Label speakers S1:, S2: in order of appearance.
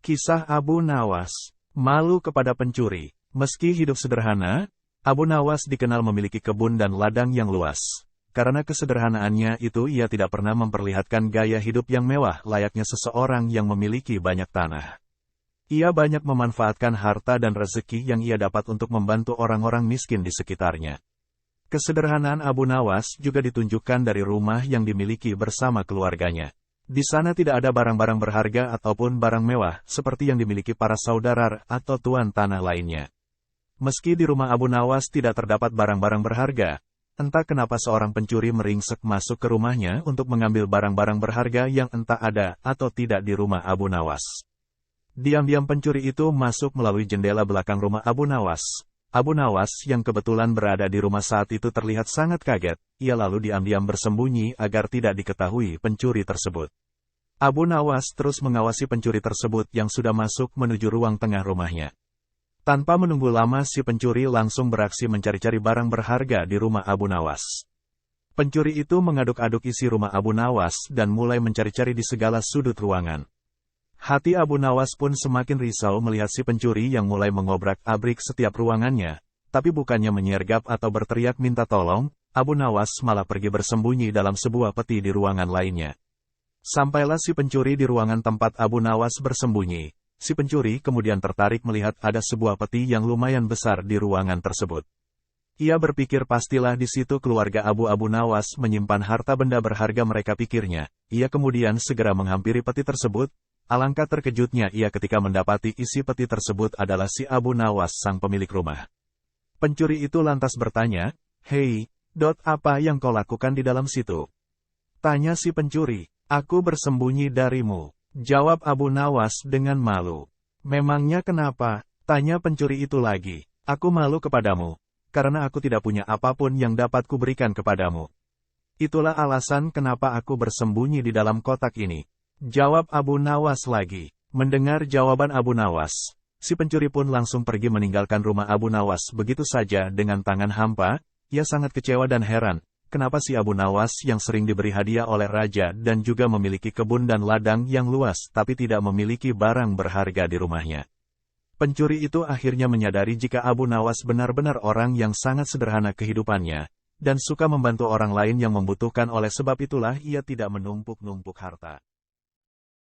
S1: Kisah Abu Nawas. Malu kepada pencuri. Meski hidup sederhana, Abu Nawas dikenal memiliki kebun dan ladang yang luas. Karena kesederhanaannya itu ia tidak pernah memperlihatkan gaya hidup yang mewah layaknya seseorang yang memiliki banyak tanah. Ia banyak memanfaatkan harta dan rezeki yang ia dapat untuk membantu orang-orang miskin di sekitarnya. Kesederhanaan Abu Nawas juga ditunjukkan dari rumah yang dimiliki bersama keluarganya. Di sana tidak ada barang-barang berharga ataupun barang mewah, seperti yang dimiliki para saudara atau tuan tanah lainnya. Meski di rumah Abu Nawas tidak terdapat barang-barang berharga, entah kenapa seorang pencuri meringsek masuk ke rumahnya untuk mengambil barang-barang berharga yang entah ada atau tidak di rumah Abu Nawas. Diam-diam pencuri itu masuk melalui jendela belakang rumah Abu Nawas. Abu Nawas yang kebetulan berada di rumah saat itu terlihat sangat kaget. Ia lalu diam-diam bersembunyi agar tidak diketahui pencuri tersebut. Abu Nawas terus mengawasi pencuri tersebut yang sudah masuk menuju ruang tengah rumahnya. Tanpa menunggu lama si pencuri langsung beraksi mencari-cari barang berharga di rumah Abu Nawas. Pencuri itu mengaduk-aduk isi rumah Abu Nawas dan mulai mencari-cari di segala sudut ruangan. Hati Abu Nawas pun semakin risau melihat si pencuri yang mulai mengobrak-abrik setiap ruangannya. Tapi bukannya menyergap atau berteriak minta tolong, Abu Nawas malah pergi bersembunyi dalam sebuah peti di ruangan lainnya. Sampailah si pencuri di ruangan tempat Abu Nawas bersembunyi. Si pencuri kemudian tertarik melihat ada sebuah peti yang lumayan besar di ruangan tersebut. Ia berpikir pastilah di situ keluarga Abu Nawas menyimpan harta benda berharga mereka pikirnya. Ia kemudian segera menghampiri peti tersebut. Alangkah terkejutnya ia ketika mendapati isi peti tersebut adalah si Abu Nawas sang pemilik rumah. Pencuri itu lantas bertanya, "Hei, apa yang kau lakukan di dalam situ?" Tanya si pencuri. "Aku bersembunyi darimu," jawab Abu Nawas dengan malu. "Memangnya kenapa?" tanya pencuri itu lagi. "Aku malu kepadamu, karena aku tidak punya apapun yang dapat kuberikan kepadamu. Itulah alasan kenapa aku bersembunyi di dalam kotak ini," jawab Abu Nawas lagi. Mendengar jawaban Abu Nawas, si pencuri pun langsung pergi meninggalkan rumah Abu Nawas begitu saja dengan tangan hampa. Ia sangat kecewa dan heran. Kenapa si Abu Nawas yang sering diberi hadiah oleh raja dan juga memiliki kebun dan ladang yang luas tapi tidak memiliki barang berharga di rumahnya? Pencuri itu akhirnya menyadari jika Abu Nawas benar-benar orang yang sangat sederhana kehidupannya, dan suka membantu orang lain yang membutuhkan oleh sebab itulah ia tidak menumpuk-numpuk harta.